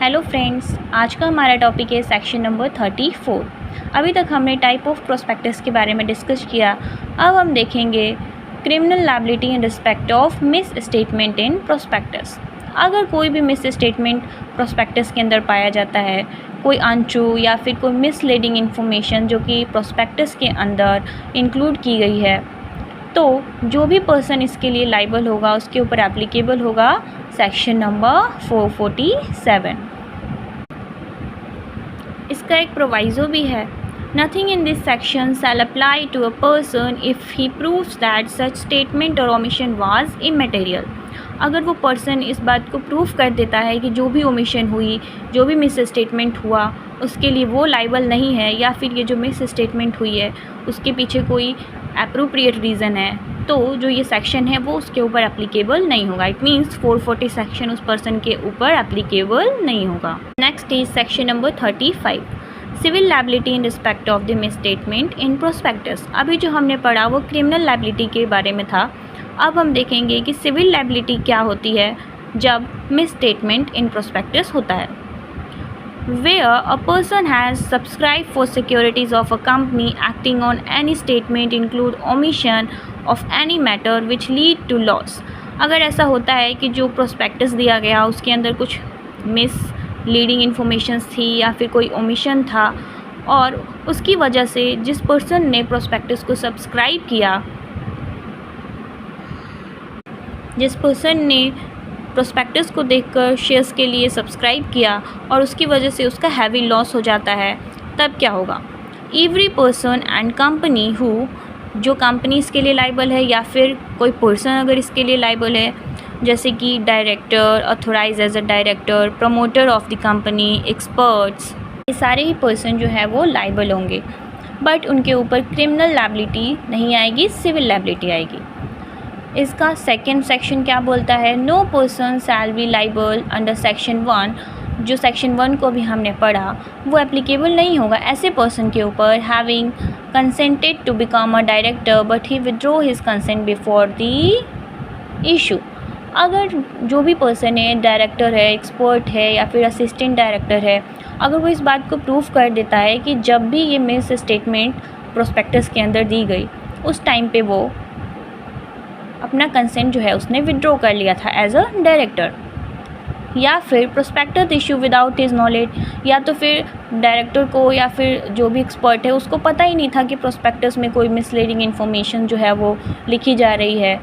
Hello friends, आज का हमारा टॉपिक है सेक्शन नंबर 34। अभी तक हमने टाइप ऑफ प्रोस्पेक्टस के बारे में डिस्कस किया। अब हम देखेंगे criminal liability in respect of miss statement in prospectus. अगर कोई भी मिस स्टेटमेंट प्रोस्पेक्टस के अंदर पाया जाता है, कोई अनट्रू या फिर कोई मिसलीडिंग इन्फॉर्मेशन जो कि प्रोस्पेक्टस के अंदर इंक्लूड की गई है, तो जो भी पर्सन इसके लिए लाइबल होगा उसके ऊपर एप्लीकेबल होगा सेक्शन नंबर 447। इसका एक प्रोवाइज़ो भी है, nothing in this section shall apply to a person if he proves that such statement or omission was immaterial. अगर वो पर्सन इस बात को प्रूव कर देता है कि जो भी ओमिशन हुई, जो भी मिस स्टेटमेंट हुआ, उसके लिए वो लाइबल नहीं है, या फिर ये जो मिस स्टेटमेंट हुई है उसके पीछे कोई एप्रोप्रिएट रीज़न है, तो जो ये सेक्शन है वो उसके ऊपर एप्लीकेबल नहीं होगा। इट मीन्स 440 सेक्शन उस पर्सन के ऊपर एप्लीकेबल नहीं होगा। Next is section number 35, civil liability in respect of the misstatement in prospectus. अभी जो हमने पढ़ा वो क्रिमिनल लायबिलिटी के बारे में था। अब हम देखेंगे कि सिविल लायबिलिटी क्या होती है जब मिस स्टेटमेंट इन प्रोस्पेक्टस होता है। Where a person has subscribed for securities of a company acting on any statement include omission of any matter which lead to loss। अगर ऐसा होता है कि जो प्रोस्पेक्टस दिया गया उसके अंदर कुछ मिस लीडिंग इन्फॉर्मेशंस थी या फिर कोई ओमिशन था, और उसकी वजह से जिस पर्सन ने प्रोस्पेक्टस को सब्सक्राइब किया, जिस पर्सन ने प्रोस्पेक्टस को देखकर शेयर्स के लिए सब्सक्राइब किया और उसकी वजह से उसका हैवी लॉस हो जाता है, तब क्या होगा। Every person and company who, जो कंपनी इसके लिए लाइबल है या फिर कोई पर्सन अगर इसके लिए लाइबल है, जैसे कि director, authorise as a director, promoter of the company, experts, ये सारे ही पर्सन जो है वो लाइबल होंगे, बट उनके ऊपर क्रिमिनल लायबिलिटी नहीं आएगी, सिविल लायबिलिटी आएगी। इसका सेकेंड सेक्शन क्या बोलता है, no person shall be liable under section 1। जो सेक्शन 1 को भी हमने पढ़ा वो एप्लीकेबल नहीं होगा ऐसे पर्सन के ऊपर having consented to become a director but he withdraw his consent before the issue. अगर जो भी पर्सन है, डायरेक्टर है, एक्सपर्ट है या फिर असिस्टेंट डायरेक्टर है, अगर वो इस बात को प्रूव कर देता है कि जब भी ये मिस स्टेटमेंट प्रोस्पेक्टस के अंदर दी गई उस टाइम पे वो अपना कंसेंट जो है उसने विड्रॉ कर लिया था एज अ डायरेक्टर, या फिर prospectus issue without his knowledge, या तो फिर डायरेक्टर को या फिर जो भी एक्सपर्ट है उसको पता ही नहीं था कि प्रोस्पेक्टस में कोई मिसलीडिंग इन्फॉर्मेशन जो है वो लिखी जा रही है,